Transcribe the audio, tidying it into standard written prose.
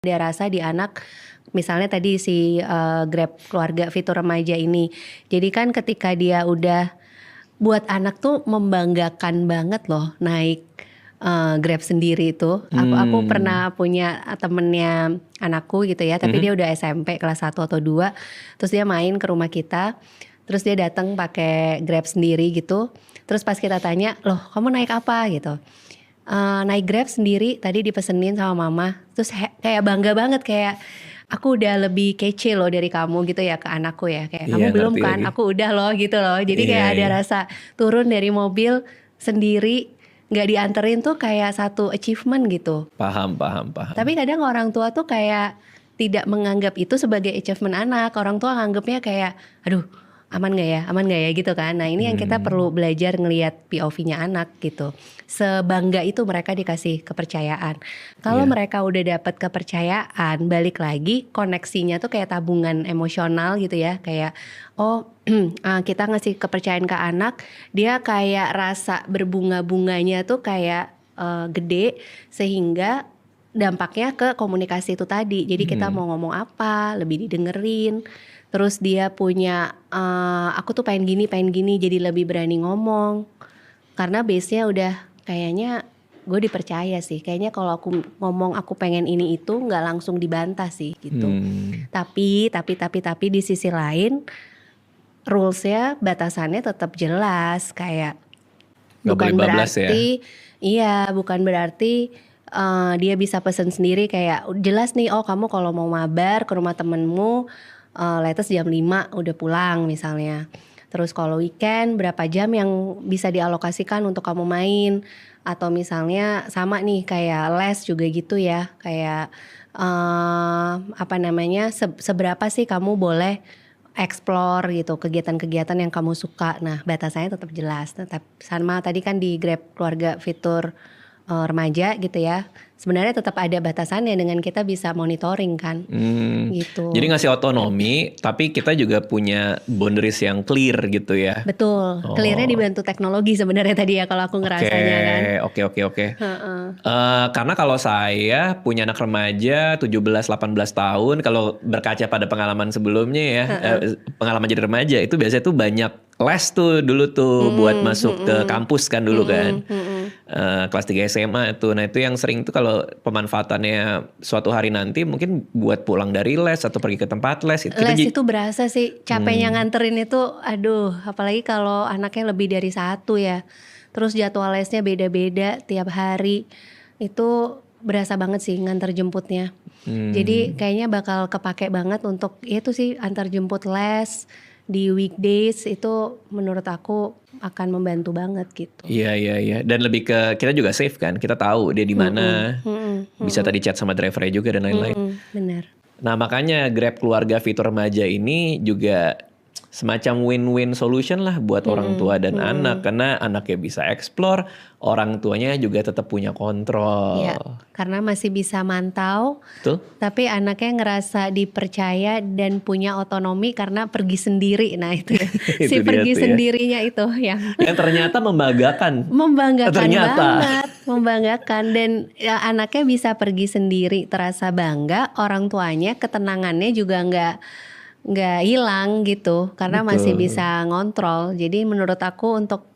Ada rasa di anak, misalnya tadi si Grab keluarga fitur remaja ini. Jadi kan ketika dia udah buat anak tuh membanggakan banget loh naik Grab sendiri itu. Aku pernah punya temennya anakku gitu ya, tapi dia udah SMP kelas 1 atau 2. Terus dia main ke rumah kita. Terus dia datang pakai Grab sendiri gitu. Terus pas kita tanya, "Loh, kamu naik apa?" gitu. Naik Grab sendiri tadi dipesenin sama mama. Terus kayak bangga banget, kayak aku udah lebih kece loh dari kamu gitu ya ke anakku ya. Kayak Iya, kamu belum ngerti kan, lagi. aku udah loh gitu loh. Jadi Iya, kayak ada iya. rasa turun dari mobil sendiri, gak dianterin tuh kayak satu achievement gitu. Paham. Tapi kadang orang tua tuh kayak tidak menganggap itu sebagai achievement anak. Orang tua nganggapnya kayak, aduh aman gak ya gitu kan. Nah ini yang kita perlu belajar ngelihat POV-nya anak gitu. Sebangga itu mereka dikasih kepercayaan. Kalau Iya. mereka udah dapat kepercayaan, balik lagi koneksinya tuh kayak tabungan emosional gitu ya. Kayak kita ngasih kepercayaan ke anak, dia kayak rasa berbunga-bunganya tuh kayak gede, sehingga dampaknya ke komunikasi itu tadi. Jadi kita mau ngomong apa lebih didengerin. Terus dia punya aku tuh pengen gini, jadi lebih berani ngomong. Karena base-nya udah kayaknya gue dipercaya sih. Kayaknya kalau aku ngomong aku pengen ini itu nggak langsung dibantah sih gitu. Tapi di sisi lain rules-nya, batasannya tetap jelas. Kayak Gak boleh bukan bablas ya. bukan berarti dia bisa pesen sendiri. Kayak jelas nih, oh kamu kalau mau mabar ke rumah temenmu latest jam 5 udah pulang misalnya. Terus kalau weekend berapa jam yang bisa dialokasikan untuk kamu main. Atau misalnya sama nih kayak les juga gitu ya. Kayak seberapa sih kamu boleh explore gitu kegiatan-kegiatan yang kamu suka. Nah batasannya tetap jelas. Tetap sama tadi kan di Grab keluarga fitur remaja gitu ya. Sebenarnya tetap ada batasannya dengan kita bisa monitoring kan. Gitu. Jadi ngasih otonomi, tapi kita juga punya boundaries yang clear gitu ya. Betul. Clearnya dibantu teknologi sebenarnya tadi ya kalau aku ngerasanya kan. Oke. Karena kalau saya punya anak remaja 17-18 tahun, kalau berkaca pada pengalaman sebelumnya ya, pengalaman jadi remaja itu biasanya tuh banyak les tuh dulu tuh buat masuk ke kampus kan dulu kan. Kelas 3 SMA tuh. Nah itu yang sering tuh kalau pemanfaatannya suatu hari nanti mungkin buat pulang dari les atau pergi ke tempat les. Les itu berasa sih capeknya nganterin itu, aduh apalagi kalau anaknya lebih dari 1 ya. Terus jadwal lesnya beda-beda tiap hari, itu berasa banget sih nganter jemputnya. Jadi kayaknya bakal kepake banget untuk itu sih, antar jemput les di weekdays itu menurut aku akan membantu banget gitu. Iya. Dan lebih ke kita juga safe kan. Kita tahu dia di mana. Bisa tadi chat sama drivernya juga dan lain-lain. Benar. Nah makanya Grab keluarga fitur remaja ini juga semacam win-win solution lah buat orang tua dan anak. Karena anaknya bisa explore, orang tuanya juga tetap punya kontrol. Iya, karena masih bisa mantau. Betul? Tapi anaknya ngerasa dipercaya dan punya otonomi karena pergi sendiri. Nah itu ya. Itu Si dia pergi tuh ya. sendirinya itu yang Yang ternyata membanggakan. membanggakan Ternyata. banget. Membanggakan. Dan ya, anaknya bisa pergi sendiri, terasa bangga. Orang tuanya ketenangannya juga nggak hilang gitu. Karena masih Betul. bisa ngontrol. Jadi menurut aku untuk